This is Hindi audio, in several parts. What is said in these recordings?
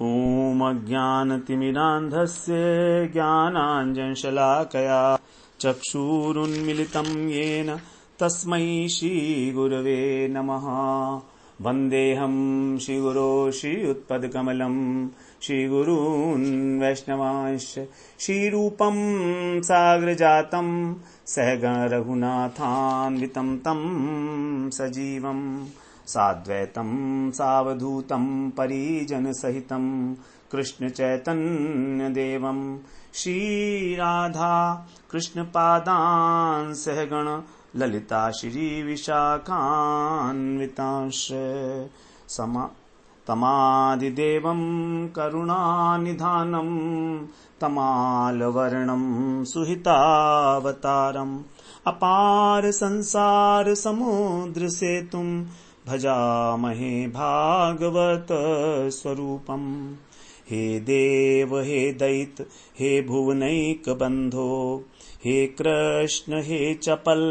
ॐ अज्ञानतिमिरान्धस्य ज्ञानाञ्जनशलाकया चक्षुरुन्मिलितं येन तस्मै श्रीगुरवे नमः। वन्देऽहं श्रीगुरो श्रीयुत्पदकमलं श्रीगुरून् वैष्णवांश्च श्रीरूपं साग्रजातं सहगण रघुनाथान्वितं तं सजीवम् साद्वैतं सावधूतं परिजनसहितं कृष्णचैतन्यदेवं श्रीराधा कृष्णपादान् सहगण ललिता श्रीविशाखान्वितांश्च तमादिदेवं करुणानिधानं तमालवर्णं सुहितावतारम् अपार संसार समुद्र सेतुं भजामहे भागवत स्वरूपम्। हे देव हे दैत हे भुवनैक बंधो हे कृष्ण हे चपल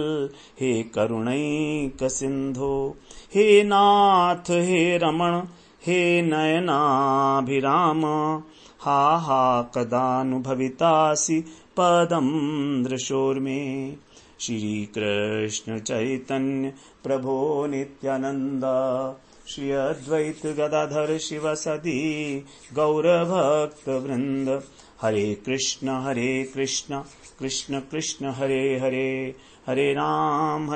हे करुणैक सिंधो हे नाथ हे रमण हे नयनाभिराम हा हा कदानुभवितासि पदं दृशोर्मे। श्री कृष्ण चैतन्य प्रभो नित्यानंद श्री अद्वैत गदाधर शिवसदि गौरभक्त वृंद। हरे कृष्ण कृष्ण कृष्ण हरे हरे हरे राम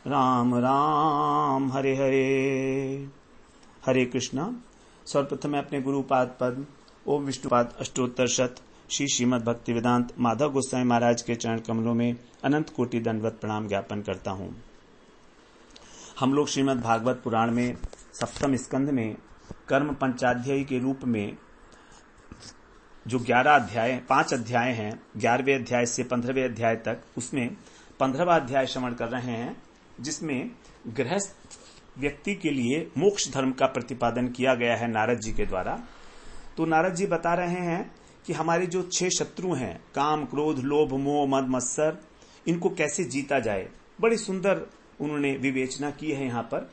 राम राम हरे हरे। हरे कृष्णा। सर्वप्रथम मैं अपने गुरुपाद पद्म ओम विष्णुपाद अष्टोत्तर शत श्री श्रीमद् भक्ति वेदांत माधव गोस्वामी महाराज के चरण कमलों में अनंत कोटि दंडवत प्रणाम ज्ञापन करता हूं। हम लोग श्रीमद् भागवत पुराण में सप्तम स्कंध में कर्म पंचाध्यायी के रूप में जो 5 अध्याय हैं, 11वें अध्याय से 15वें अध्याय तक, उसमें 15वां अध्याय श्रवण कर रहे हैं, जिसमें गृहस्थ व्यक्ति के लिए मोक्ष धर्म का प्रतिपादन किया गया है नारद जी के द्वारा। तो नारद जी बता रहे हैं कि हमारे जो 6 शत्रु हैं, काम क्रोध लोभ मोह मद मत्सर, इनको कैसे जीता जाए। बड़ी सुंदर उन्होंने विवेचना की है यहाँ पर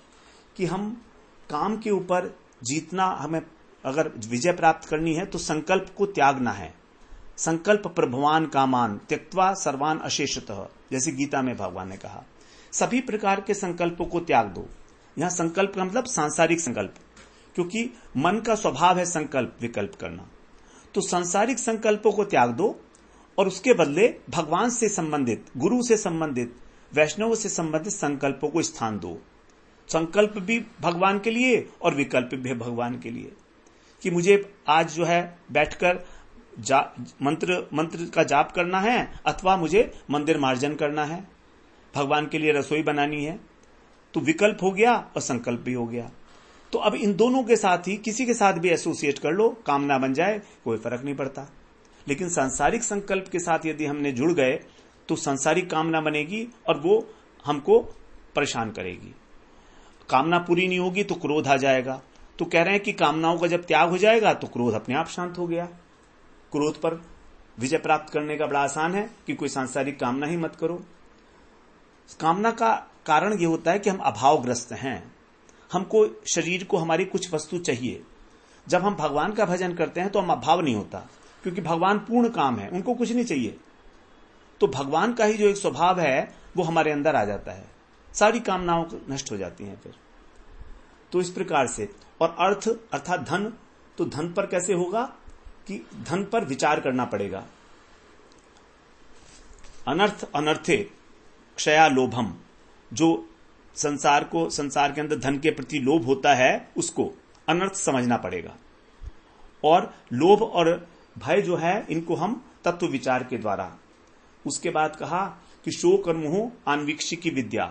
कि हम काम के ऊपर जीतना, हमें अगर विजय प्राप्त करनी है तो संकल्प को त्यागना है। संकल्प प्रभवान कामान त्यक्त्वा सर्वान अशेषतः, जैसे गीता में भगवान ने कहा, सभी प्रकार के संकल्पों को त्याग दो। यहाँ संकल्प का मतलब सांसारिक संकल्प, क्योंकि मन का स्वभाव है संकल्प विकल्प करना। तो सांसारिक संकल्पों को त्याग दो और उसके बदले भगवान से संबंधित, गुरु से संबंधित, वैष्णव से संबंधित संकल्पों को स्थान दो। संकल्प भी भगवान के लिए और विकल्प भी भगवान के लिए, कि मुझे आज जो है बैठकर मंत्र का जाप करना है अथवा मुझे मंदिर मार्जन करना है, भगवान के लिए रसोई बनानी है। तो विकल्प हो गया और संकल्प भी हो गया। तो अब इन दोनों के साथ ही किसी के साथ भी एसोसिएट कर लो, कामना बन जाए, कोई फर्क नहीं पड़ता। लेकिन सांसारिक संकल्प के साथ यदि हमने जुड़ गए तो सांसारिक कामना बनेगी और वो हमको परेशान करेगी। कामना पूरी नहीं होगी तो क्रोध आ जाएगा। तो कह रहे हैं कि कामनाओं का जब त्याग हो जाएगा तो क्रोध अपने आप शांत हो गया। क्रोध पर विजय प्राप्त करने का बड़ा आसान है कि कोई सांसारिक कामना ही मत करो। कामना का कारण यह होता है कि हम अभावग्रस्त हैं, हमको शरीर को हमारी कुछ वस्तु चाहिए। जब हम भगवान का भजन करते हैं तो हम अभाव नहीं होता, क्योंकि भगवान पूर्ण काम है, उनको कुछ नहीं चाहिए। तो भगवान का ही जो एक स्वभाव है वो हमारे अंदर आ जाता है, सारी कामनाओं नष्ट हो जाती हैं फिर। तो इस प्रकार से, और अर्थ अर्थात धन, तो धन पर कैसे होगा कि धन पर विचार करना पड़ेगा। अनर्थ अनर्थे क्षया लोभम, जो संसार के अंदर धन के प्रति लोभ होता है उसको अनर्थ समझना पड़ेगा। और लोभ और भय जो है इनको हम तत्व विचार के द्वारा। उसके बाद कहा कि शोक और मोह आन्वीक्षी की विद्या,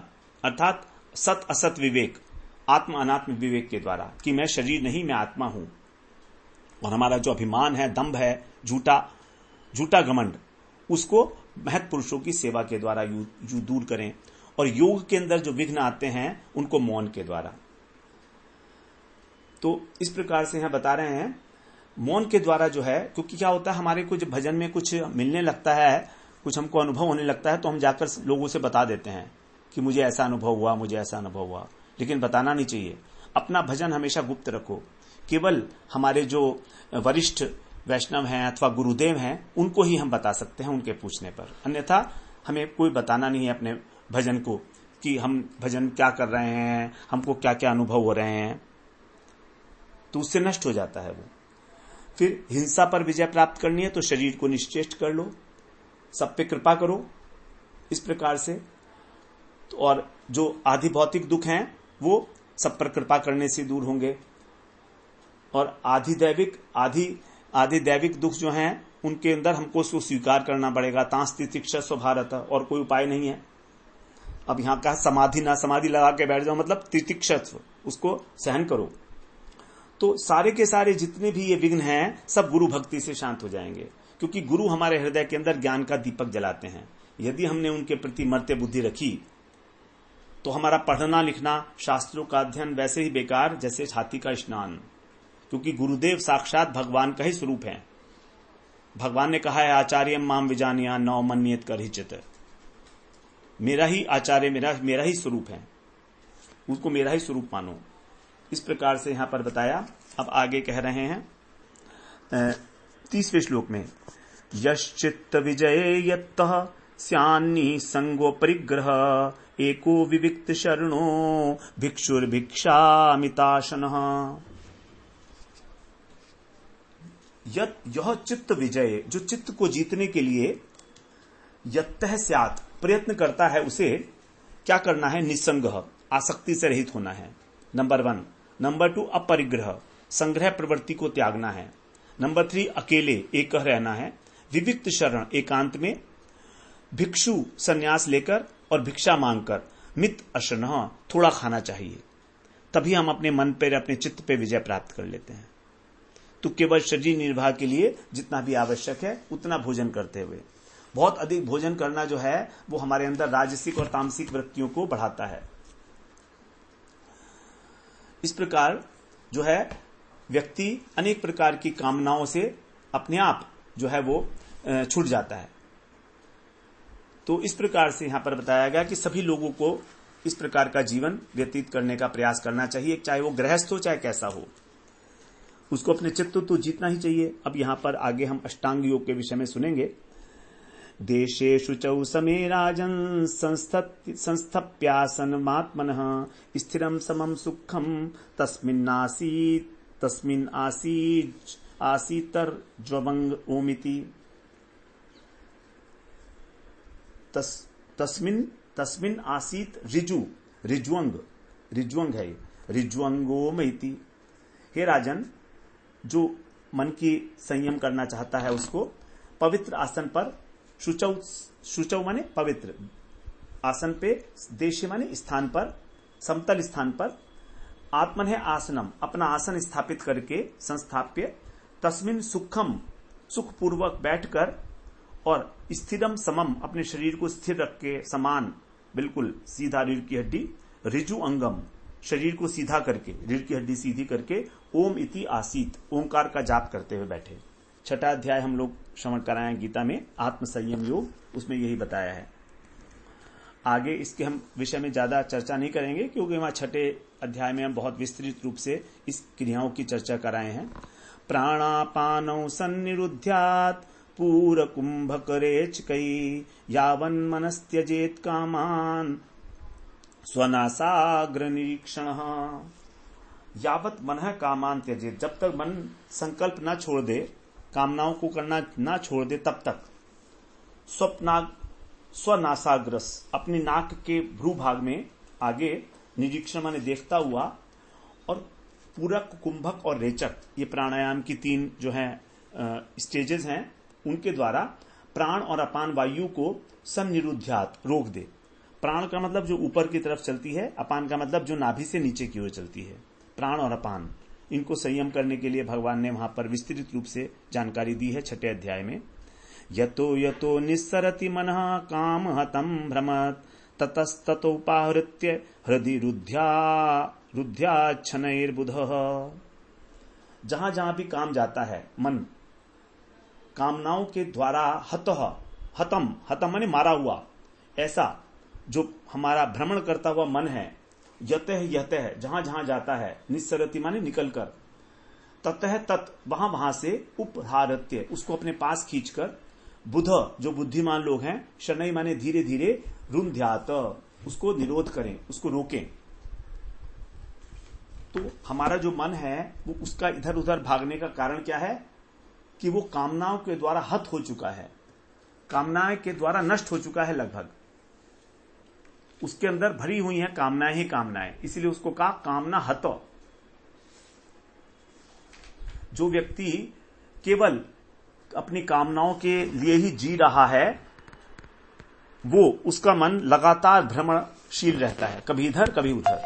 अर्थात सत असत विवेक, आत्म अनात्म विवेक के द्वारा, कि मैं शरीर नहीं मैं आत्मा हूं। और हमारा जो अभिमान है, दंभ है, झूठा घमंड, उसको महत् पुरुषों की सेवा के द्वारा दूर करें। और योग के अंदर जो विघ्न आते हैं उनको मौन के द्वारा। तो इस प्रकार से यहां बता रहे हैं मौन के द्वारा जो है, क्योंकि क्या होता है हमारे को जब भजन में कुछ मिलने लगता है, कुछ हमको अनुभव होने लगता है, तो हम जाकर लोगों से बता देते हैं कि मुझे ऐसा अनुभव हुआ, मुझे ऐसा अनुभव हुआ। लेकिन बताना नहीं चाहिए। अपना भजन हमेशा गुप्त रखो, केवल हमारे जो वरिष्ठ वैष्णव हैं अथवा गुरुदेव हैं उनको ही हम बता सकते हैं उनके पूछने पर, अन्यथा हमें कोई बताना नहीं है अपने भजन को कि हम भजन क्या कर रहे हैं, हमको क्या क्या अनुभव हो रहे हैं, तो उससे नष्ट हो जाता है वो। फिर हिंसा पर विजय प्राप्त करनी है तो शरीर को निश्चेष्ट कर लो, सब पे कृपा करो इस प्रकार से। और जो आधि भौतिक दुख हैं वो सब पर कृपा करने से दूर होंगे, और आधि दैविक दुख जो हैं उनके अंदर हमको उसको स्वीकार करना पड़ेगा। तांस तितिक्षा स्वभारत, और कोई उपाय नहीं है। अब यहां कहा समाधि ना समाधि लगा के बैठ जाओ, मतलब तितिक्षत्व, उसको सहन करो। तो सारे के सारे जितने भी ये विघ्न हैं सब गुरु भक्ति से शांत हो जाएंगे, क्योंकि गुरु हमारे हृदय के अंदर ज्ञान का दीपक जलाते हैं। यदि हमने उनके प्रति मर्त्य बुद्धि रखी तो हमारा पढ़ना लिखना, शास्त्रों का अध्ययन वैसे ही बेकार जैसे हाथी का स्नान, क्योंकि गुरुदेव साक्षात भगवान का ही स्वरूप है। भगवान ने कहा है आचार्यम माम विजानिया नौ मन्येत करहिचित, मेरा ही आचार्य मेरा ही स्वरूप है, उसको मेरा ही स्वरूप मानो। इस प्रकार से यहां पर बताया। अब आगे कह रहे हैं 30वें श्लोक में, यश्चित्त विजये यत्तः स्यान्नि संगो परिग्रह एको विविक्त शरणो भिक्षुर्भिक्षामिताशनः। यह चित्त विजय, जो चित्त को जीतने के लिए यत्तः स्यात् प्रयत्न करता है, उसे क्या करना है? निसंगः, आसक्ति से रहित होना है, नंबर 1। नंबर 2 अपरिग्रह, संग्रह प्रवृत्ति को त्यागना है। नंबर 3 अकेले एक रहना है। विविक्त शरण, एकांत में। भिक्षु, संन्यास लेकर और भिक्षा मांगकर। मित अशनः, थोड़ा खाना चाहिए, तभी हम अपने मन पर, अपने चित्त पे विजय प्राप्त कर लेते हैं। तो केवल शरीर निर्वाह के लिए जितना भी आवश्यक है उतना भोजन करते हुए, बहुत अधिक भोजन करना जो है वो हमारे अंदर राजसिक और तामसिक वृत्तियों को बढ़ाता है। इस प्रकार जो है व्यक्ति अनेक प्रकार की कामनाओं से अपने आप जो है वो छूट जाता है। तो इस प्रकार से यहां पर बताया गया कि सभी लोगों को इस प्रकार का जीवन व्यतीत करने का प्रयास करना चाहिए, चाहे वो गृहस्थ हो चाहे कैसा हो, उसको अपने चित्त तो जीतना ही चाहिए। अब यहां पर आगे हम अष्टांग योग के विषय में सुनेंगे। देशेषु चौ समे राजन् संस्थप्यासनमात्मनः स्थिरं समं सुखं तस्मिन् आसीतर्ज्वंग ओमिति। तस्मिन् आसीत रिज्वंग है, रिज्वंगोमिति। हे राजन, जो मन की संयम करना चाहता है उसको पवित्र आसन पर, शुचौ माने पवित्र आसन पे, देश माने स्थान पर, समतल स्थान पर, आत्मन है आसनम, अपना आसन स्थापित करके, संस्थाप्य, तस्मिन सुखम, सुखपूर्वक बैठकर, और स्थिरम समम, अपने शरीर को स्थिर रख के, समान बिल्कुल सीधा रीढ़ की हड्डी, ऋजु अंगम, शरीर को सीधा करके, रीढ़ की हड्डी सीधी करके, ओम इति आसीत, ओंकार का जाप करते हुए बैठे। 6वां अध्याय हम लोग श्रवण कराए गीता में, आत्म संयम योग, उसमें यही बताया है। आगे इसके हम विषय में ज्यादा चर्चा नहीं करेंगे, क्योंकि वहां 6वें अध्याय में हम बहुत विस्तृत रूप से इस क्रियाओं की चर्चा कराए हैं। प्राणापानौ सन्निरुध्यात् पूर कुंभकरेचकै यावन्मनस्त्यजेत कामान स्वनासाग्र निरीक्षण। यावत मन कामान त्यजेत, जब तक मन संकल्प ना छोड़ दे, कामनाओं को करना ना छोड़ दे, तब तक स्वनासाग्रस, अपनी नाक के भ्रूभाग में आगे निरीक्षण माने देखता हुआ, और पूरक, कुंभक और रेचक, ये प्राणायाम की 3 जो है स्टेजेस हैं, उनके द्वारा प्राण और अपान वायु को सन्निरुध्यात, रोक दे। प्राण का मतलब जो ऊपर की तरफ चलती है, अपान का मतलब जो नाभि से नीचे की ओर चलती है। प्राण और अपान, इनको संयम करने के लिए भगवान ने वहां पर विस्तृत रूप से जानकारी दी है 6वें अध्याय में। यतो यतो निस्सरति मनः काम हतम भ्रमत ततस्ततोपाहृत्य हृदि रुध्याच्छनैर्बुधः। जहां जहां भी काम जाता है, मन कामनाओं के द्वारा हतम माने मारा हुआ, ऐसा जो हमारा भ्रमण करता हुआ मन है, यतः जहां जहां जाता है, निस्सरति माने निकलकर, ततः तत् वहां से उपहारत्य उसको अपने पास खींचकर बुध जो बुद्धिमान लोग हैं शनई माने धीरे धीरे रुंध्यात उसको निरोध करें, उसको रोकें। तो हमारा जो मन है वो उसका इधर उधर भागने का कारण क्या है कि वो कामनाओं के द्वारा हत हो चुका है, कामनाएं के द्वारा नष्ट हो चुका है लगभग। उसके अंदर भरी हुई हैं कामनाएं ही कामनाएं, इसीलिए उसको कहा कामना हत। जो व्यक्ति केवल अपनी कामनाओं के लिए ही जी रहा है वो उसका मन लगातार भ्रमणशील रहता है, कभी इधर कभी उधर।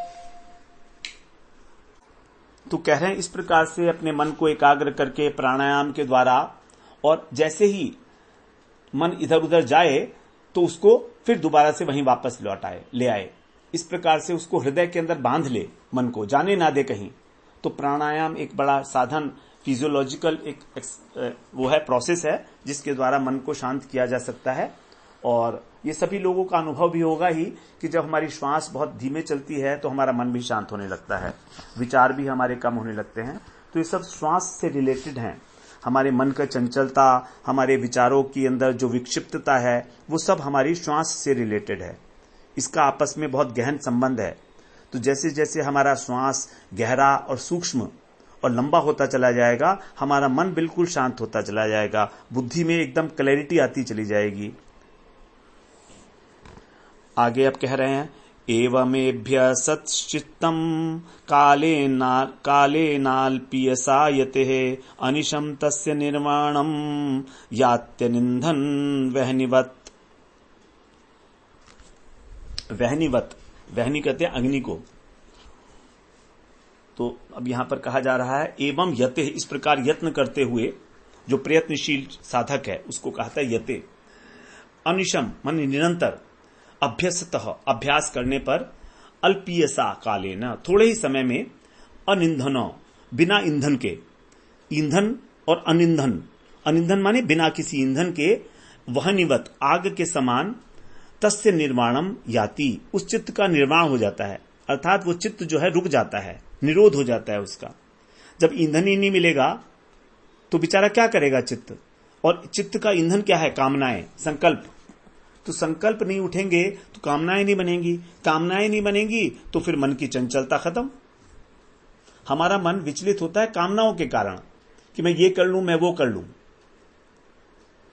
तो कह रहे हैं इस प्रकार से अपने मन को एकाग्र करके प्राणायाम के द्वारा, और जैसे ही मन इधर उधर जाए तो उसको फिर दोबारा से वहीं वापस ले आए। इस प्रकार से उसको हृदय के अंदर बांध ले, मन को जाने ना दे कहीं। तो प्राणायाम एक बड़ा साधन, फिजियोलॉजिकल एक वो है, प्रोसेस है जिसके द्वारा मन को शांत किया जा सकता है। और ये सभी लोगों का अनुभव भी होगा ही कि जब हमारी श्वास बहुत धीमे चलती है तो हमारा मन भी शांत होने लगता है, विचार भी हमारे कम होने लगते हैं। तो ये सब श्वास से रिलेटेड हैं। हमारे मन का चंचलता, हमारे विचारों के अंदर जो विक्षिप्तता है वो सब हमारी श्वास से रिलेटेड है। इसका आपस में बहुत गहन संबंध है। तो जैसे जैसे हमारा श्वास गहरा और सूक्ष्म और लंबा होता चला जाएगा, हमारा मन बिल्कुल शांत होता चला जाएगा, बुद्धि में एकदम क्लैरिटी आती चली जाएगी। आगे अब कह रहे हैं एवमेभ्य सच्चित्तम कालेनाल्पियसायते अनिशम तस्य निर्वाणम यात्यनिंधन वहनिवत। वहनी कहते हैं अग्नि को। तो अब यहां पर कहा जा रहा है एवं यते, इस प्रकार यत्न करते हुए, जो प्रयत्नशील साधक है उसको कहता है यते। अनिशम मन निरंतर, अभ्यसतः अभ्यास करने पर, अल्पीयसा काले न थोड़े ही समय में, अनिंधन बिना ईंधन के, ईंधन और अनिंधन, अनिंधन माने बिना किसी ईंधन के, वहनिवत आग के समान, तस्य निर्वाणम याति उस चित्त का निर्वाण हो जाता है। अर्थात वो चित्त जो है रुक जाता है, निरोध हो जाता है उसका। जब ईंधन ही नहीं मिलेगा तो बेचारा क्या करेगा चित्त, और चित्त का ईंधन क्या है? कामनाएं, संकल्प। तो संकल्प नहीं उठेंगे तो कामनाएं नहीं बनेंगी, कामनाएं नहीं बनेंगी तो फिर मन की चंचलता खत्म। हमारा मन विचलित होता है कामनाओं के कारण कि मैं ये कर लूं, मैं वो कर लूं,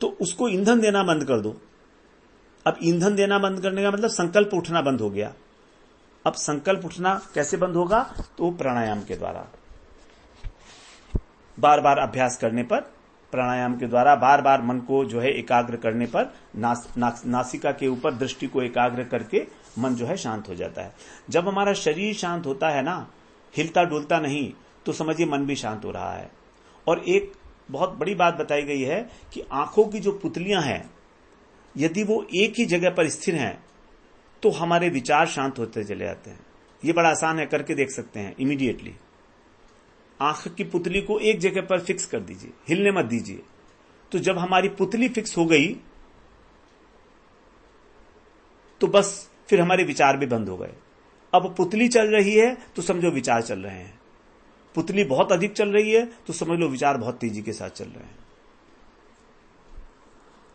तो उसको ईंधन देना बंद कर दो। अब ईंधन देना बंद करने का मतलब संकल्प उठना बंद हो गया। अब संकल्प उठना कैसे बंद होगा? तो प्राणायाम के द्वारा, बार बार अभ्यास करने पर, प्राणायाम के द्वारा बार बार मन को जो है एकाग्र करने पर, नासिका के ऊपर दृष्टि को एकाग्र करके मन जो है शांत हो जाता है। जब हमारा शरीर शांत होता है ना, हिलता डुलता नहीं, तो समझिए मन भी शांत हो रहा है। और एक बहुत बड़ी बात बताई गई है कि आंखों की जो पुतलियां हैं, यदि वो एक ही जगह पर स्थिर हैं तो हमारे विचार शांत होते चले जाते हैं। ये बड़ा आसान है, करके देख सकते हैं इमीडिएटली। आंख की पुतली को एक जगह पर फिक्स कर दीजिए, हिलने मत दीजिए। तो जब हमारी पुतली फिक्स हो गई तो बस फिर हमारे विचार भी बंद हो गए। अब पुतली चल रही है तो समझो विचार चल रहे हैं, पुतली बहुत अधिक चल रही है तो समझ लो विचार बहुत तेजी के साथ चल रहे हैं।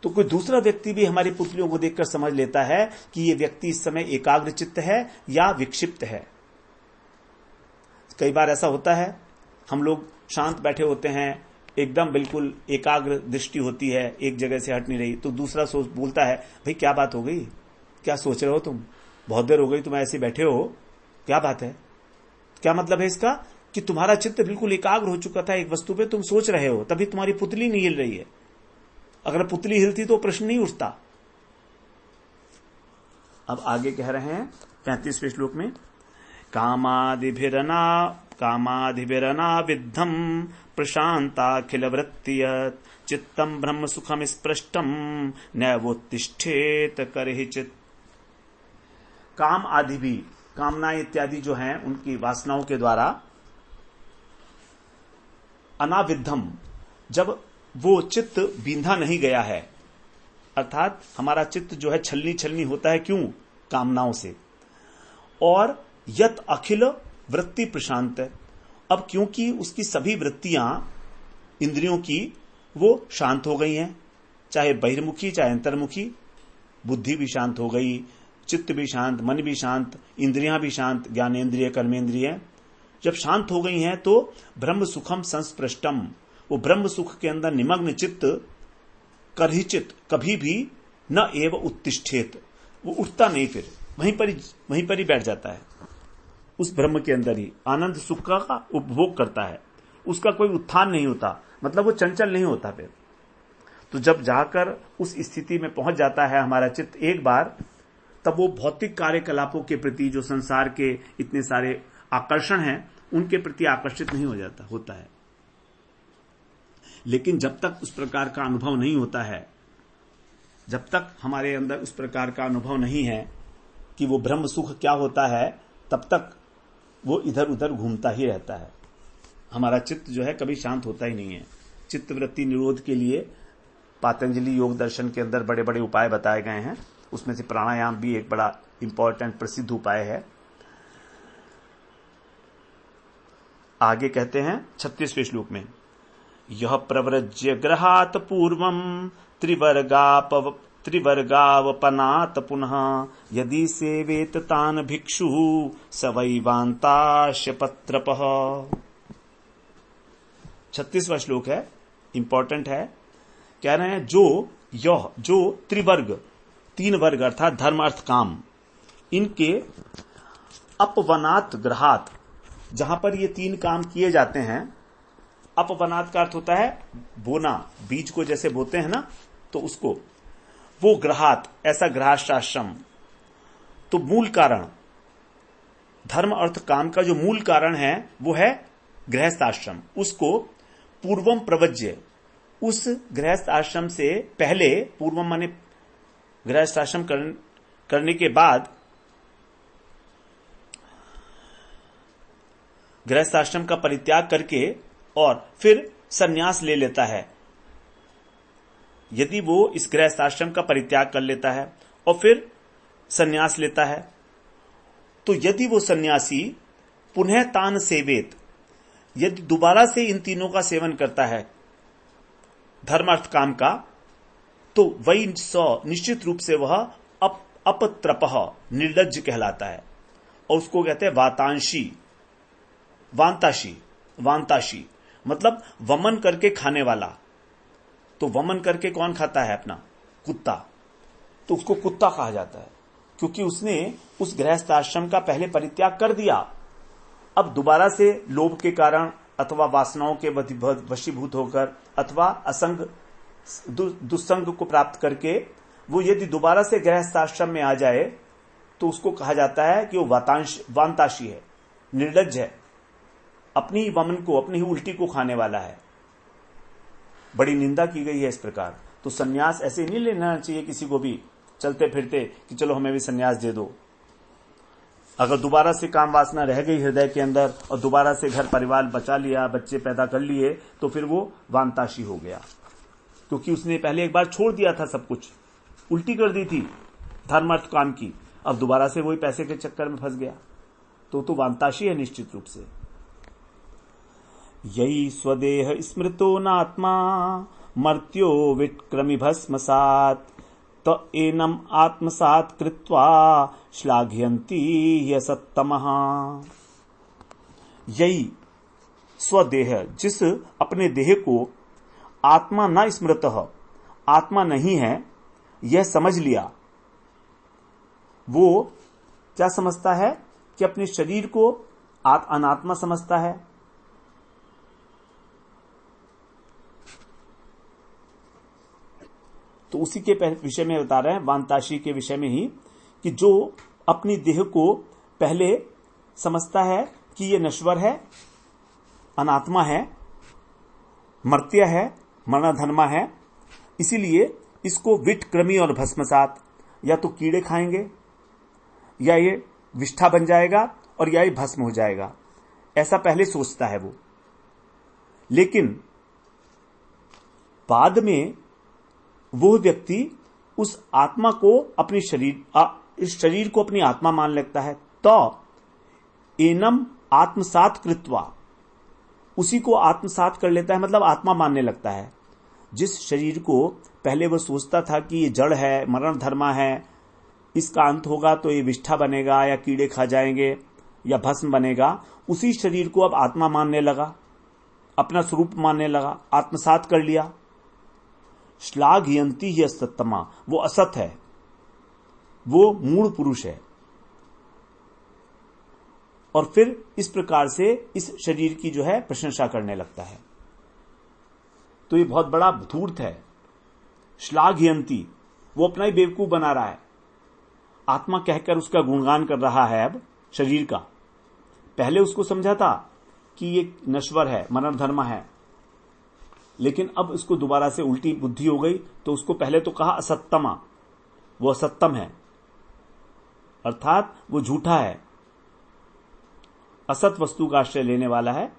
तो कोई दूसरा व्यक्ति भी हमारी पुतलियों को देखकर समझ लेता है कि ये व्यक्ति इस समय एकाग्र चित्त है या विक्षिप्त है। कई बार ऐसा होता है, हम लोग शांत बैठे होते हैं, एकदम बिल्कुल एकाग्र दृष्टि होती है, एक जगह से हट नहीं रही, तो दूसरा सोच बोलता है, भाई क्या बात हो गई, क्या सोच रहे हो तुम, बहुत देर हो गई तुम ऐसे बैठे हो, क्या बात है? क्या मतलब है इसका? कि तुम्हारा चित्त बिल्कुल एकाग्र हो चुका था एक वस्तु पे, तुम सोच रहे हो, तभी तुम्हारी पुतली नहीं हिल रही है। अगर पुतली हिलती तो प्रश्न नहीं उठता। अब आगे कह रहे हैं 35वें श्लोक में, कामादिभिरना विद्धम प्रशांताखिल वृत्तियत् चित्तम ब्रह्म सुखम स्पृष्टम नैवोत्तिष्ठेत करहिचित्। काम आदि भी, कामना इत्यादि जो हैं उनकी वासनाओं के द्वारा, अनाविद्धम, जब वो चित्त बींधा नहीं गया है, अर्थात हमारा चित्त जो है छलनी छलनी होता है, क्यों? कामनाओं से। और यत अखिल वृत्ति प्रशांत, अब क्योंकि उसकी सभी वृत्तियां इंद्रियों की वो शांत हो गई हैं, चाहे बहिर्मुखी चाहे अंतर्मुखी, बुद्धि भी शांत हो गई, चित्त भी शांत, मन भी शांत, इंद्रियां भी शांत, ज्ञानेन्द्रिय कर्मेंद्रिय जब शांत हो गई हैं तो ब्रह्म सुखम संस्पृष्टम, वो ब्रह्म सुख के अंदर निमग्न चित्त करहिचित कभी भी न एव उत्तिष्ठेत, वो उठता नहीं, फिर वहीं पर ही बैठ जाता है, उस ब्रह्म के अंदर ही आनंद सुख का उपभोग करता है, उसका कोई उत्थान नहीं होता, मतलब वो चंचल नहीं होता। फिर तो जब जाकर उस स्थिति में पहुंच जाता है हमारा चित्त एक बार, तब वो भौतिक कार्यकलापों के प्रति जो संसार के इतने सारे आकर्षण हैं उनके प्रति आकर्षित नहीं होता है। लेकिन जब तक उस प्रकार का अनुभव नहीं होता है, जब तक हमारे अंदर उस प्रकार का अनुभव नहीं है कि वो ब्रह्म सुख क्या होता है, तब तक वो इधर उधर घूमता ही रहता है। हमारा चित्त जो है कभी शांत होता ही नहीं है। चित्त वृत्ति निरोध के लिए पातंजलि योग दर्शन के अंदर बड़े बड़े उपाय बताए गए हैं, उसमें से प्राणायाम भी एक बड़ा इंपॉर्टेंट प्रसिद्ध उपाय है। आगे कहते हैं 36वें श्लोक में, यह प्रव्रज्य ग्रहात पूर्वम त्रिवर्गावपनात पुनः यदि सेवेत तान भिक्षु स वैवांताश्य पत्रपः। 36वां श्लोक है, इंपॉर्टेंट है। कह रहे हैं जो त्रिवर्ग, 3 वर्ग अर्थात धर्म अर्थ काम, इनके अपवनात ग्रहात, जहां पर ये 3 काम किए जाते हैं। अपवनात का अर्थ होता है बोना, बीज को जैसे बोते हैं ना, तो उसको वो ग्रहात, ऐसा गृहस्थाश्रम। तो मूल कारण, धर्म अर्थ काम का जो मूल कारण है वो है गृहस्थाश्रम। उसको पूर्वम प्रवज्य, उस गृहस्थ आश्रम से पहले, पूर्वम माने गृहस्थ आश्रम करने के बाद, गृहस्थ आश्रम का परित्याग करके और फिर संन्यास ले लेता है। यदि वो इस गृहस्थ आश्रम का परित्याग कर लेता है और फिर संन्यास लेता है, तो यदि वो सन्यासी पुनः तान सेवेत, यदि दोबारा से इन तीनों का सेवन करता है धर्म अर्थ काम का, तो वही निश्चित रूप से वह अपत्रपः, निर्लज्ज कहलाता है। और उसको कहते हैं वांताशी, मतलब वमन करके खाने वाला। तो वमन करके कौन खाता है? अपना कुत्ता। तो उसको कुत्ता कहा जाता है, क्योंकि उसने उस गृहस्थ आश्रम का पहले परित्याग कर दिया। अब दोबारा से लोभ के कारण अथवा वासनाओं के वशीभूत होकर अथवा असंग दुस्संग को प्राप्त करके वो यदि दोबारा से गृहस्थ आश्रम में आ जाए, तो उसको कहा जाता है कि वो वांताशी है, निर्लज्ज है, अपनी वमन को, अपनी ही उल्टी को खाने वाला है। बड़ी निंदा की गई है इस प्रकार। तो सन्यास ऐसे नहीं लेना चाहिए किसी को भी चलते फिरते कि चलो हमें भी सन्यास दे दो। अगर दोबारा से काम वासना रह गई हृदय के अंदर और दोबारा से घर परिवार बचा लिया, बच्चे पैदा कर लिए, तो फिर वो वांताशी हो गया, क्योंकि उसने पहले एक बार छोड़ दिया था, सब कुछ उल्टी कर दी थी धर्म अर्थ काम की। अब दोबारा से वही पैसे के चक्कर में फंस गया, तो वांताशी है निश्चित रूप से। यही स्वदेह स्मृतो नात्मा मर्त्यो विक्रमि भस्मसात् तो एनम आत्मसात कृत्वा श्लाघयन्ति यसत्तमः। यही स्वदेह, जिस अपने देह को आत्मा न स्मृतः, आत्मा नहीं है, यह समझ लिया। वो क्या समझता है कि अपने शरीर को अनात्मा समझता है। तो उसी के विषय में बता रहे हैं, वांताशी के विषय में ही, कि जो अपनी देह को पहले समझता है कि ये नश्वर है, अनात्मा है, मर्त्य है, मरणधर्मा है, इसीलिए इसको विट क्रमी और भस्मसात, या तो कीड़े खाएंगे, या ये विष्ठा बन जाएगा, और या ये भस्म हो जाएगा, ऐसा पहले सोचता है वो। लेकिन बाद में वो व्यक्ति उस आत्मा को अपनी इस शरीर को अपनी आत्मा मान लेता है। तो एनम आत्मसात कृत्वा, उसी को आत्मसात कर लेता है, मतलब आत्मा मानने लगता है। जिस शरीर को पहले वह सोचता था कि ये जड़ है, मरण धर्मा है, इसका अंत होगा तो ये विष्ठा बनेगा या कीड़े खा जाएंगे या भस्म बनेगा, उसी शरीर को अब आत्मा मानने लगा, अपना स्वरूप मानने लगा, आत्मसात कर लिया। श्लाघयन्ति ही असत्तमा, वो असत है, वो मूढ़ पुरुष है। और फिर इस प्रकार से इस शरीर की जो है प्रशंसा करने लगता है। तो ये बहुत बड़ा धूर्त है। श्लाघयन्ति, वो अपना ही बेवकूफ बना रहा है, आत्मा कहकर उसका गुणगान कर रहा है अब शरीर का। पहले उसको समझा था कि ये नश्वर है, मरण धर्म है, लेकिन अब उसको दोबारा से उल्टी बुद्धि हो गई, तो उसको पहले तो कहा असत्तमा, वो असत्तम है, अर्थात वो झूठा है, असत वस्तु का आश्रय लेने वाला है।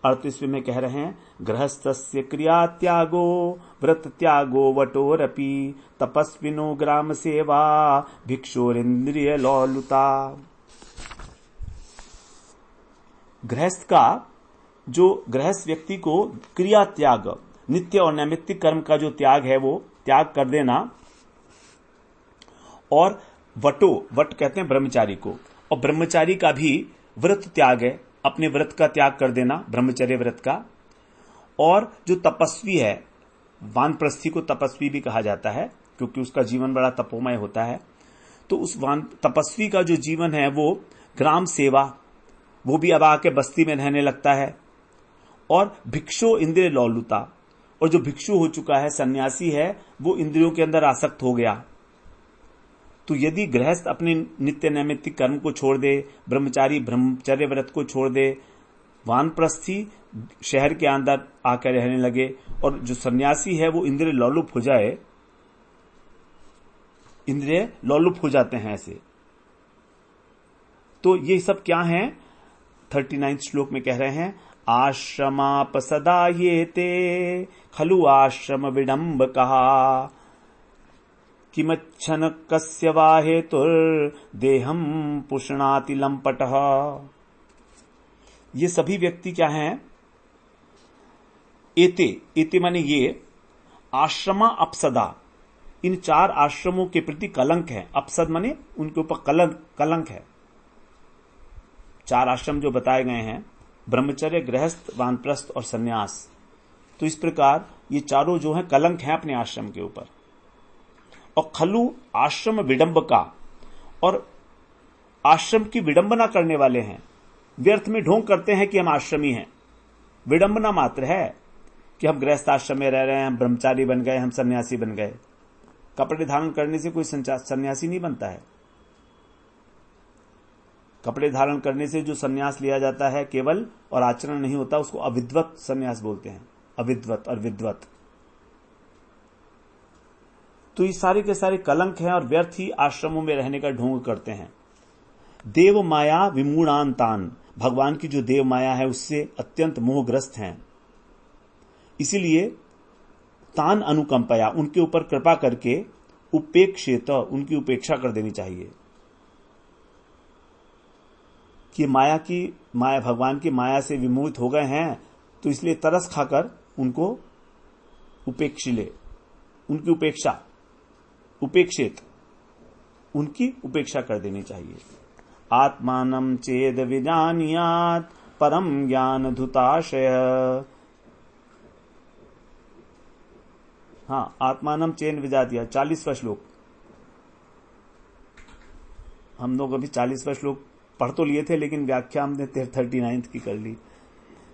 38वें में कह रहे हैं, गृहस्थस्य क्रिया त्यागो व्रत त्यागो वटोरपि तपस्विनो ग्राम सेवा भिक्षोरिंद्रिय लौलुता। गृहस्थ का, जो गृहस्थ व्यक्ति को क्रिया त्याग, नित्य और नैमित्तिक कर्म का जो त्याग है वो त्याग कर देना, और वटो, वट कहते हैं ब्रह्मचारी को, और ब्रह्मचारी का भी व्रत त्याग है, अपने व्रत का त्याग कर देना, ब्रह्मचर्य व्रत का। और जो तपस्वी है, वानप्रस्थी को तपस्वी भी कहा जाता है क्योंकि उसका जीवन बड़ा तपोमय होता है, तो उस तपस्वी का जो जीवन है वो ग्राम सेवा, वो भी अब आके बस्ती में रहने लगता है। और भिक्षु इंद्रिय लौलुता, और जो भिक्षु हो चुका है, सन्यासी है, वो इंद्रियों के अंदर आसक्त हो गया। तो यदि गृहस्थ अपने नित्य नैमित्तिक कर्म को छोड़ दे, ब्रह्मचारी ब्रह्मचर्य व्रत को छोड़ दे, वानप्रस्थी शहर के अंदर आकर रहने लगे, और जो सन्यासी है वो इंद्रिय लौलुप हो जाए, इंद्रिय लौलुप हो जाते हैं ऐसे। तो ये सब क्या है? 39 श्लोक में कह रहे हैं, आश्रमापसदा ये ते खलु आश्रम विडंब कहा किमच्छन कस्य वा हेतुर्देहम पुष्णाति लंपटः। ये सभी व्यक्ति क्या हैं? एते, एते माने ये, आश्रमा अपसदा, इन 4 आश्रमों के प्रति कलंक है। अपसद माने उनके ऊपर कलंक है। 4 आश्रम जो बताए गए हैं, ब्रह्मचर्य, गृहस्थ, वानप्रस्थ और सन्यास, तो इस प्रकार ये चारों जो हैं कलंक हैं अपने आश्रम के ऊपर। और खलु आश्रम विडंब का, और आश्रम की विडंबना करने वाले हैं, व्यर्थ में ढोंग करते हैं कि हम आश्रमी हैं। विडंबना मात्र है कि हम गृहस्थ आश्रम में रह रहे हैं, हम ब्रह्मचारी बन गए, हम सन्यासी बन गए। कपड़े धारण करने से कोई सन्यासी नहीं बनता है। कपड़े धारण करने से जो सन्यास लिया जाता है केवल, और आचरण नहीं होता, उसको अविद्वत सन्यास बोलते हैं। अविद्वत और विद्वत, तो ये सारे के सारे कलंक हैं और व्यर्थ ही आश्रमों में रहने का ढोंग करते हैं। देव माया विमूढ़ांतान, भगवान की जो देव माया है उससे अत्यंत मोहग्रस्त हैं। इसीलिए तान अनुकंपया, उनके ऊपर कृपा करके उपेक्षित, उनकी उपेक्षा कर देनी चाहिए। कि माया भगवान की माया से विमोहित हो गए हैं, तो इसलिए तरस खाकर उनको उपेक्ष ले, उनकी उपेक्षा, उपेक्षित, उनकी उपेक्षा कर देनी चाहिए। आत्मानं चेद विजानीयात् परम ज्ञान धुताशय। हाँ, आत्मानं चेन विजातीय, 40वां श्लोक। हम लोग अभी 40वां श्लोक पढ़ तो लिए थे, लेकिन व्याख्या हमने 39 की कर ली।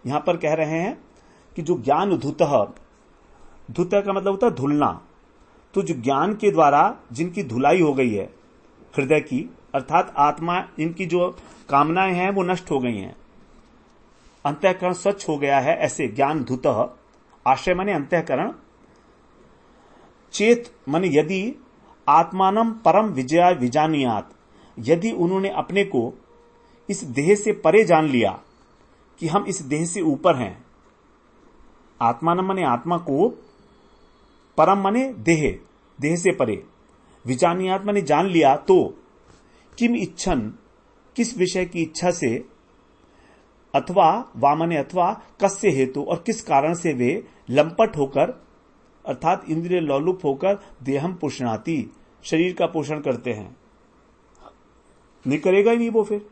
यहां पर कह रहे हैं कि जो ज्ञान धुतः, धुतः का मतलब होता है धुलना, तो जो ज्ञान के द्वारा जिनकी धुलाई हो गई है हृदय की, अर्थात आत्मा, इनकी जो कामनाएं हैं वो नष्ट हो गई हैं, अंतःकरण स्वच्छ हो गया है, ऐसे ज्ञान धुतः। आश्रय माने अंतःकरण, चेत माने यदि, आत्मानम परम विजया विजानियात, यदि उन्होंने अपने को इस देह से परे जान लिया कि हम इस देह से ऊपर हैं। आत्मानम माने आत्मा को, परम माने देह, देह से परे, विजानियात माने जान लिया, तो, किम इच्छन, किस विषय की इच्छा से, अथवा वामने अथवा कस्य हेतु, और किस कारण से वे लंपट होकर अर्थात इंद्रिय लोलुप होकर देहम पुष्णाति, शरीर का पोषण करते हैं। नहीं करेगा ही नहीं वो, फिर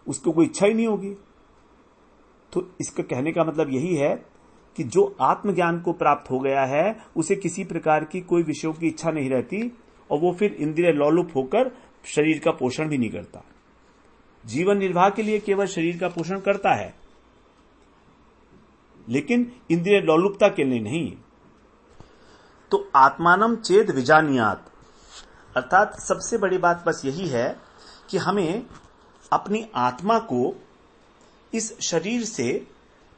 उसको कोई इच्छा ही नहीं होगी। तो इसका कहने का मतलब यही है कि जो आत्मज्ञान को प्राप्त हो गया है उसे किसी प्रकार की कोई विषयों की इच्छा नहीं रहती, और वो फिर इंद्रिय लोलुप होकर शरीर का पोषण भी नहीं करता। जीवन निर्वाह के लिए केवल शरीर का पोषण करता है, लेकिन इंद्रिय लोलुपता के लिए नहीं। तो आत्मानम चेद विजानियात, अर्थात सबसे बड़ी बात बस यही है कि हमें अपनी आत्मा को इस शरीर से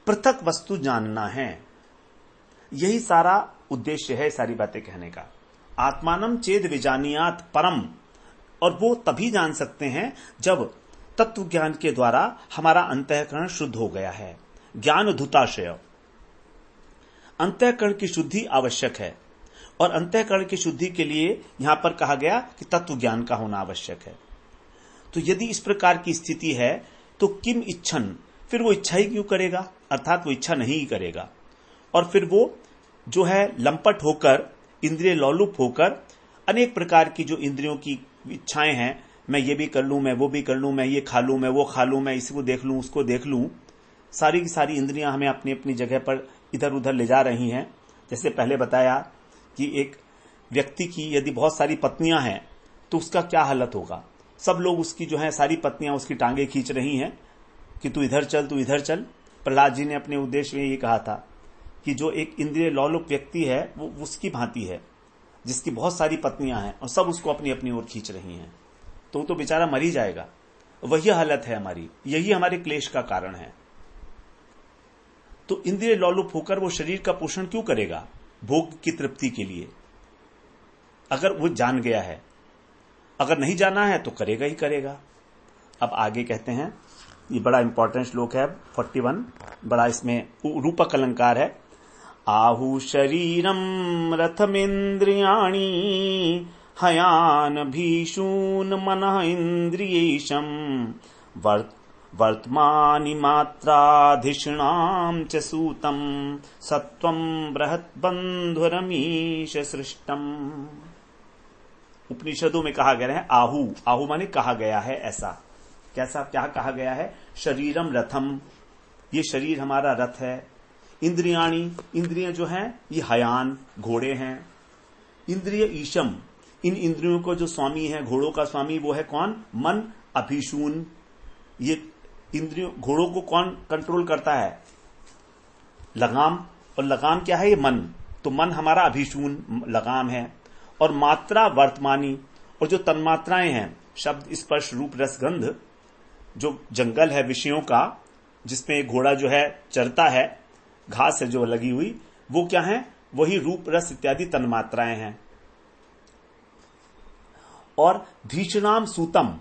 पृथक वस्तु जानना है। यही सारा उद्देश्य है सारी बातें कहने का। आत्मानम चेद विजानियात परम, और वो तभी जान सकते हैं जब तत्व ज्ञान के द्वारा हमारा अंतःकरण शुद्ध हो गया है। ज्ञान धुताशय, अंतःकरण की शुद्धि आवश्यक है, और अंतःकरण की शुद्धि के लिए यहां पर कहा गया कि तत्व ज्ञान का होना आवश्यक है। तो यदि इस प्रकार की स्थिति है तो किम इच्छन, फिर वो इच्छा ही क्यों करेगा, अर्थात वो इच्छा नहीं करेगा, और फिर वो जो है लंपट होकर इंद्रिय लोलुप होकर अनेक प्रकार की जो इंद्रियों की इच्छाएं हैं, मैं ये भी कर लूं, मैं वो भी कर लूं, मैं ये खा लूं, मैं वो खा लूं, मैं इसको देख लूं, उसको देख लूं, सारी की सारी इंद्रियां हमें अपनी अपनी जगह पर इधर उधर ले जा रही हैं। जैसे पहले बताया कि एक व्यक्ति की यदि बहुत सारी पत्नियां हैं तो उसका क्या हालत होगा। सब लोग उसकी जो है सारी पत्नियां उसकी टांगे खींच रही हैं कि तू इधर चल, तू इधर चल। प्रहलाद जी ने अपने उद्देश्य में ये कहा था कि जो एक इंद्रिय लोलुप व्यक्ति है वो उसकी भांति है जिसकी बहुत सारी पत्नियां हैं और सब उसको अपनी अपनी ओर खींच रही हैं, तो बेचारा मर ही जाएगा। वही हालत है हमारी, यही हमारे क्लेश का कारण है। तो इंद्रिय लोलुप होकर वो शरीर का पोषण क्यों करेगा, भोग की तृप्ति के लिए, अगर वो जान गया है। अगर नहीं जाना है तो करेगा ही करेगा। अब आगे कहते हैं, ये बड़ा इंपॉर्टेंट श्लोक है 41, बड़ा इसमें रूपक अलंकार है। आहु शरीरम रथमेन्द्रियाणि हयान भीषून मनः इंद्रियेशम वर्तमानि मात्राधिषणाम च सूतम सत्वम बृहत् बंधुरमीश सृष्टम। उपनिषदों में कहा गया है आहु, आहु माने कहा गया है ऐसा। कैसा, क्या कहा गया है? शरीरम रथम, ये शरीर हमारा रथ है। इंद्रियाणी, इंद्रियां जो हैं ये हयान, घोड़े हैं। इंद्रिय ईशम, इन इंद्रियों को जो स्वामी है, घोड़ों का स्वामी वो है कौन? मन। अभिशून, ये इंद्रियों घोड़ों को कौन कंट्रोल करता है? लगाम, और लगाम क्या है? ये मन। तो मन हमारा अभिशून लगाम है। और मात्रा वर्तमानी, और जो तन्मात्राएं हैं, शब्द स्पर्श रूप रस गंध, जो जंगल है विषयों का जिसमें एक घोड़ा जो है चरता है, घास है जो लगी हुई, वो क्या है? वही रूप रस इत्यादि तन्मात्राएं हैं। और धीषणाम सूतम,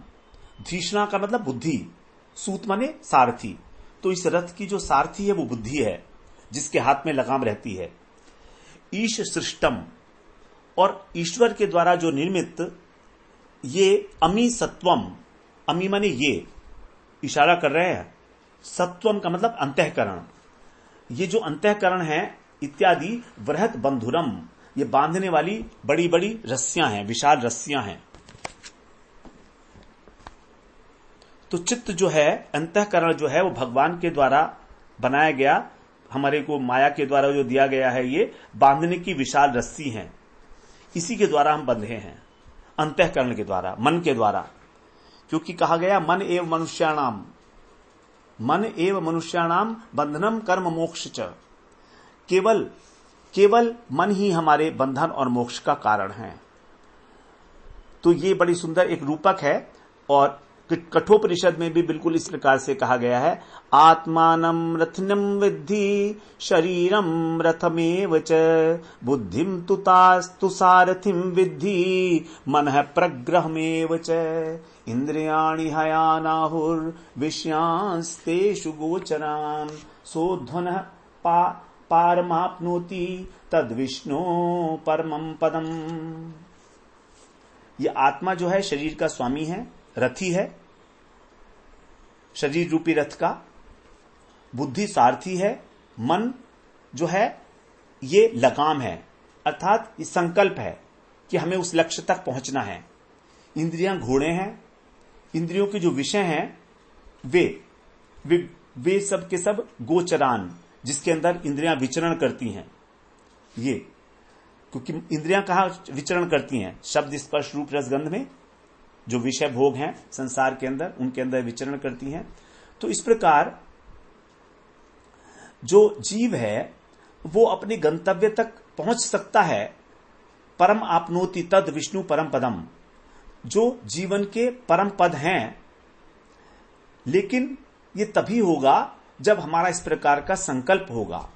धीषणा का मतलब बुद्धि, सूत माने सारथी। तो इस रथ की जो सारथी है वो बुद्धि है जिसके हाथ में लगाम रहती है। ईश सृष्टम, और ईश्वर के द्वारा जो निर्मित ये अमी सत्वम, अमी माने ये इशारा कर रहे हैं, सत्वम का मतलब अंतःकरण। ये जो अंतःकरण है इत्यादि वृहत बंधुरम, ये बांधने वाली बड़ी बड़ी रस्सियां हैं, विशाल रस्सियां हैं। तो चित्त जो है, अंतःकरण जो है वो भगवान के द्वारा बनाया गया, हमारे को माया के द्वारा जो दिया गया है, ये बांधने की विशाल रस्सी है। इसी के द्वारा हम बंधे हैं, अंतःकरण के द्वारा, मन के द्वारा। क्योंकि कहा गया मन एव मनुष्याणाम, मन एव मनुष्याणाम बंधनम कर्म मोक्ष च, केवल मन ही हमारे बंधन और मोक्ष का कारण है। तो ये बड़ी सुंदर एक रूपक है। और कठोपनिषद में भी बिल्कुल इस प्रकार से कहा गया है, आत्मानं रथनम विद्धि शरीरम रथमेव च बुद्धिम तुतास्तु सारथिम विद्धि मनः प्रग्रहमेव च इंद्रियाणि हयानाहुर विषयांस्तेषु गोचराम सोध्वनः पारमाप्नोति तद विष्णु परमं पदम। ये आत्मा जो है शरीर का स्वामी है, रथी है, शरीर रूपी रथ का। बुद्धि सारथी है, मन जो है ये लगाम है, अर्थात ये संकल्प है कि हमें उस लक्ष्य तक पहुंचना है। इंद्रियां घोड़े हैं, इंद्रियों के जो विषय हैं वे सब के सब गोचरान, जिसके अंदर इंद्रियां विचरण करती हैं। ये क्योंकि इंद्रियां कहाँ विचरण करती हैं? शब्द, स्पर्श, रूप, रसगंध में जो विषय भोग हैं संसार के अंदर, उनके अंदर विचरण करती हैं। तो इस प्रकार जो जीव है वो अपने गंतव्य तक पहुंच सकता है। परम आपनोति तद विष्णु परम पदम, जो जीवन के परम पद हैं, लेकिन ये तभी होगा जब हमारा इस प्रकार का संकल्प होगा।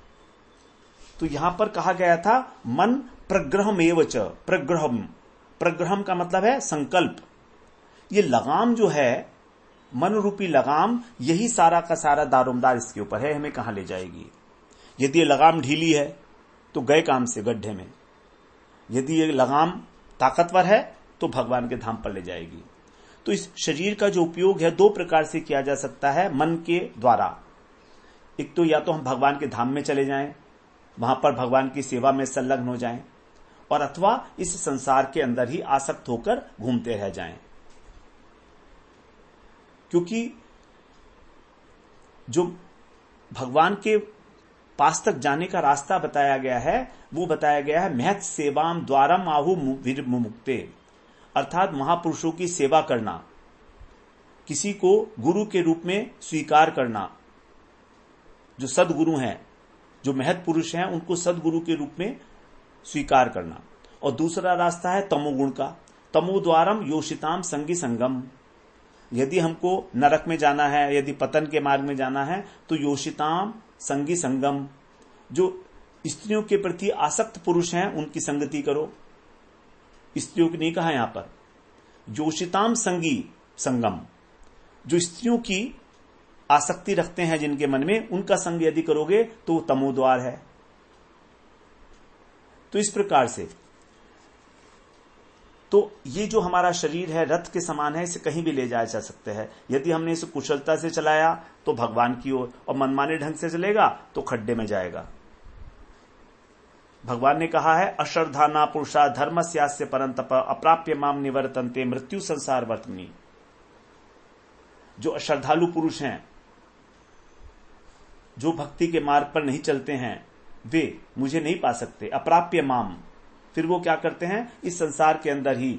तो यहां पर कहा गया था मन प्रग्रहमेव च, प्रग्रहम का मतलब है संकल्प। ये लगाम जो है, मन रूपी लगाम, यही सारा का सारा दारोमदार इसके ऊपर है, हमें कहां ले जाएगी। यदि ये लगाम ढीली है तो गए काम से गड्ढे में, यदि ये लगाम ताकतवर है तो भगवान के धाम पर ले जाएगी। तो इस शरीर का जो उपयोग है दो प्रकार से किया जा सकता है मन के द्वारा। एक तो या तो हम भगवान के धाम में चले जाएं, वहां पर भगवान की सेवा में संलग्न हो जाएं, और अथवा इस संसार के अंदर ही आसक्त होकर घूमते रह जाएं। क्योंकि जो भगवान के पास तक जाने का रास्ता बताया गया है वो बताया गया है महत सेवाम द्वारम आहु मुमुक्ते, अर्थात महापुरुषों की सेवा करना, किसी को गुरु के रूप में स्वीकार करना। जो सदगुरु हैं, जो महत पुरुष हैं, उनको सदगुरु के रूप में स्वीकार करना। और दूसरा रास्ता है तमोगुण का, तमोद्वारम योषिताम संगी संगम। यदि हमको नरक में जाना है, यदि पतन के मार्ग में जाना है, तो योषिताम संगी संगम, जो स्त्रियों के प्रति आसक्त पुरुष हैं उनकी संगति करो। स्त्रियों की नहीं कहा यहां पर, योषिताम संगी संगम, जो स्त्रियों की आसक्ति रखते हैं जिनके मन में, उनका संग यदि करोगे तो तमोद्वार है। तो इस प्रकार से तो ये जो हमारा शरीर है रथ के समान है, इसे कहीं भी ले जाया जा सकते हैं। यदि हमने इसे कुशलता से चलाया तो भगवान की ओर, और मनमाने ढंग से चलेगा तो खड्डे में जाएगा। भगवान ने कहा है अश्रद्धाना पुरुषा धर्मस्यास्य परंतप अप्राप्य माम निवर्तन्ते मृत्यु संसार वर्तनी। जो अश्रद्धालु पुरुष हैं, जो भक्ति के मार्ग पर नहीं चलते हैं, वे मुझे नहीं पा सकते। अप्राप्य माम, फिर वो क्या करते हैं? इस संसार के अंदर ही,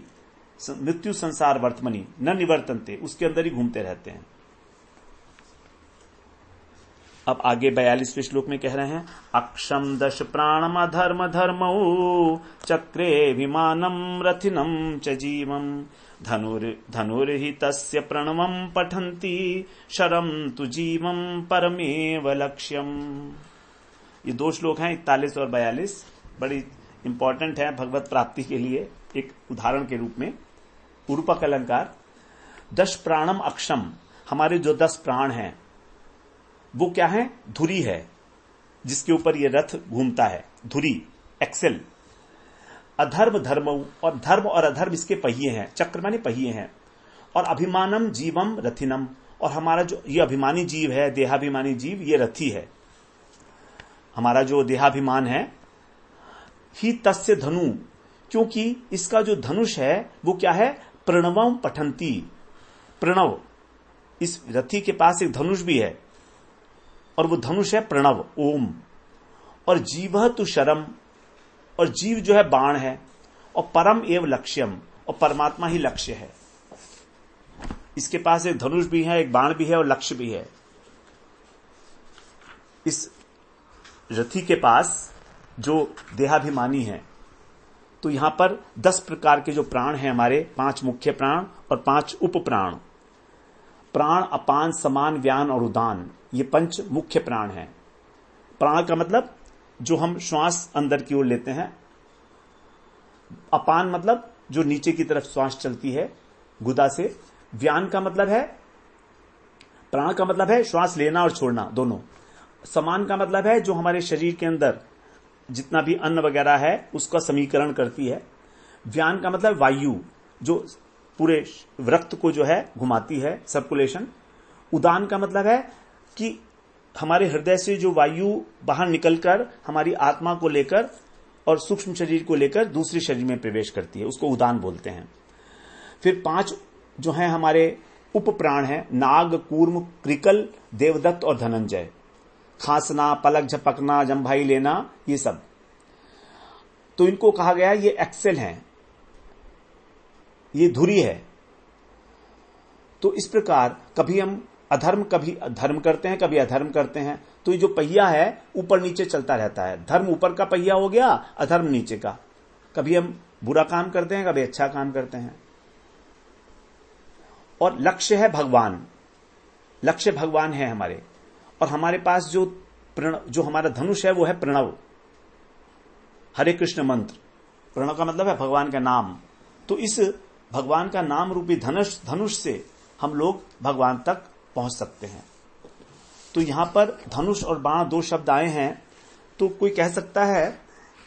मृत्यु संसार वर्तमनी न निवर्तनते, उसके अंदर ही घूमते रहते हैं। अब आगे 42वें श्लोक में कह रहे हैं अक्षम दश प्राणम अधर्म धर्मौ चक्रे विमानम रथिनम च जीवम धनुर्हि तस्य प्रणवम पठन्ति शरम तु जीवम परमेव लक्ष्यम। ये दो श्लोक हैं 41 और 42, बड़ी इंपॉर्टेंट है भगवत प्राप्ति के लिए। एक उदाहरण के रूप में उरूपक अलंकार, 10 प्राणम अक्षम, हमारे जो 10 प्राण हैं वो क्या है? धुरी है, जिसके ऊपर ये रथ घूमता है, धुरी, एक्सेल। अधर्म धर्म, और धर्म और अधर्म इसके पहिए हैं, चक्र माने पहिए हैं। और अभिमानम जीवम रथिनम, और हमारा जो ये अभिमानी जीव है, देहाभिमानी जीव, ये रथी है। हमारा जो देहाभिमान है, ही तस्य धनु, क्योंकि इसका जो धनुष है वो क्या है? प्रणवम पठंती, प्रणव, इस रथी के पास एक धनुष भी है, और वो धनुष है प्रणव, ओम। और जीव तु शरम, और जीव जो है बाण है, और परम एव लक्ष्यम, और परमात्मा ही लक्ष्य है। इसके पास एक धनुष भी है, एक बाण भी है, और लक्ष्य भी है। इस रथी के पास जो देहाभिमानी है, तो यहां पर 10 प्रकार के जो प्राण हैं हमारे, 5 मुख्य प्राण और 5 उप प्राण। प्राण, अपान, समान, व्यान और उदान, ये 5 मुख्य प्राण हैं। प्राण का मतलब जो हम श्वास अंदर की ओर लेते हैं। अपान मतलब जो नीचे की तरफ श्वास चलती है गुदा से। व्यान का मतलब है, प्राण का मतलब है श्वास लेना और छोड़ना दोनों। समान का मतलब है जो हमारे शरीर के अंदर जितना भी अन्न वगैरह है उसका समीकरण करती है। व्यान का मतलब वायु, जो पूरे रक्त को जो है घुमाती है, सर्कुलेशन। उदान का मतलब है कि हमारे हृदय से जो वायु बाहर निकलकर हमारी आत्मा को लेकर और सूक्ष्म शरीर को लेकर दूसरे शरीर में प्रवेश करती है, उसको उदान बोलते हैं। फिर 5 जो हैं हमारे उप प्राण हैं, नाग, कूर्म, क्रिकल, देवदत्त और धनंजय। खांसना, पलक झपकना, जम्भाई लेना, ये सब, तो इनको कहा गया ये एक्सेल हैं, ये धुरी है। तो इस प्रकार कभी हम अधर्म, कभी धर्म करते हैं, कभी अधर्म करते हैं। तो ये जो पहिया है ऊपर नीचे चलता रहता है। धर्म ऊपर का पहिया हो गया, अधर्म नीचे का। कभी हम बुरा काम करते हैं, कभी अच्छा काम करते हैं। और लक्ष्य है भगवान, लक्ष्य भगवान है हमारे। और हमारे पास जो हमारा धनुष है वो है प्रणव, हरे कृष्ण मंत्र। प्रणव का मतलब है भगवान का नाम। तो इस भगवान का नाम रूपी धनुष से हम लोग भगवान तक पहुंच सकते हैं। तो यहां पर धनुष और बाण 2 शब्द आए हैं। तो कोई कह सकता है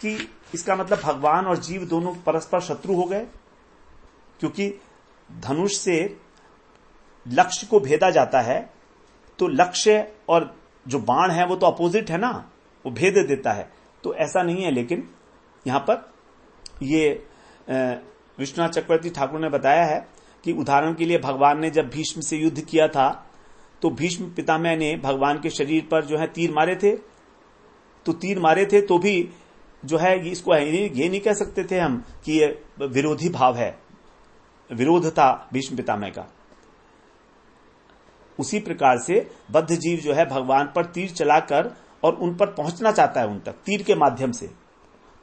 कि इसका मतलब भगवान और जीव दोनों परस्पर शत्रु हो गए, क्योंकि धनुष से लक्ष्य को भेदा जाता है। तो लक्ष्य और जो बाण है वो तो अपोजिट है ना, वो भेद देता है। तो ऐसा नहीं है। लेकिन यहां पर ये विश्वनाथ चक्रवर्ती ठाकुर ने बताया है कि उदाहरण के लिए भगवान ने जब भीष्म से युद्ध किया था तो भीष्म पितामह ने भगवान के शरीर पर जो है तीर मारे थे। तो तीर मारे थे तो भी जो है इसको ये नहीं कह सकते थे हम कि ये विरोधी भाव है, विरोध था भीष्म पितामह का। उसी प्रकार से बद्ध जीव जो है भगवान पर तीर चलाकर और उन पर पहुंचना चाहता है, उन तक तीर के माध्यम से।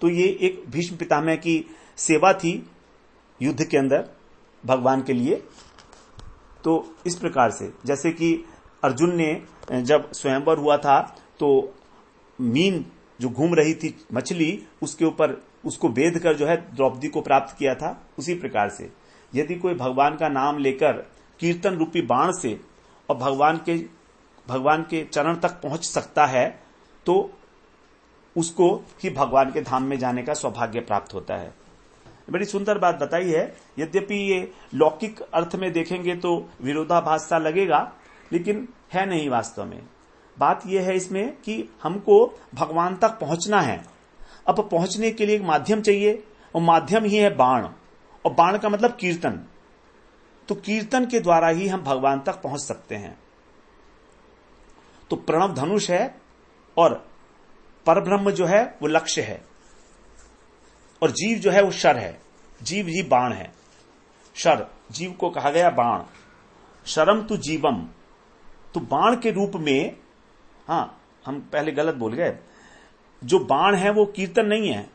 तो ये एक भीष्म पितामह की सेवा थी युद्ध के अंदर भगवान के लिए। तो इस प्रकार से जैसे कि अर्जुन ने जब स्वयंवर हुआ था तो मीन जो घूम रही थी मछली, उसके ऊपर उसको बेध कर जो है द्रौपदी को प्राप्त किया था। उसी प्रकार से यदि कोई भगवान का नाम लेकर कीर्तन रूपी बाण से और भगवान के चरण तक पहुंच सकता है तो उसको ही भगवान के धाम में जाने का सौभाग्य प्राप्त होता है। बड़ी सुंदर बात बताई है। यद्यपि ये लौकिक अर्थ में देखेंगे तो विरोधाभास सा लगेगा, लेकिन है नहीं वास्तव में। बात यह है इसमें कि हमको भगवान तक पहुंचना है। अब पहुंचने के लिए एक माध्यम चाहिए, और माध्यम ही है बाण। और बाण का मतलब कीर्तन। तो कीर्तन के द्वारा ही हम भगवान तक पहुंच सकते हैं। तो प्रणव धनुष है और परब्रह्म जो है वो लक्ष्य है, और जीव जो है वो शर है। जीव ही बाण है। शर, जीव को कहा गया बाण। शरम तु जीवम, तो बाण के रूप में, हाँ हम पहले गलत बोल गए। जो बाण है वो कीर्तन नहीं है,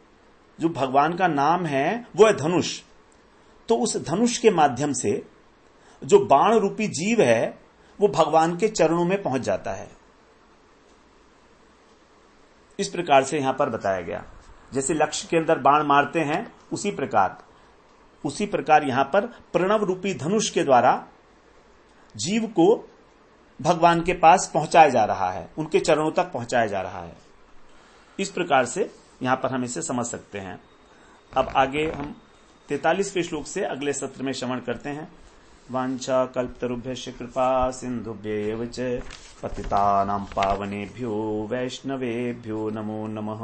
जो भगवान का नाम है वो है धनुष। तो उस धनुष के माध्यम से जो बाण रूपी जीव है वो भगवान के चरणों में पहुंच जाता है। इस प्रकार से यहां पर बताया गया। जैसे लक्ष्य के अंदर बाण मारते हैं उसी प्रकार यहां पर प्रणव रूपी धनुष के द्वारा जीव को भगवान के पास पहुंचाया जा रहा है, उनके चरणों तक पहुंचाया जा रहा है। इस प्रकार से यहां पर हम इसे समझ सकते हैं। अब आगे हम 43वें श्लोक से अगले सत्र में श्रवण करते हैं। वांछा कल्पतरुभ्यश्च कृपा सिन्धुभ्येव च पतितानां पावनेभ्यो वैष्णवेभ्यो नमो नमः।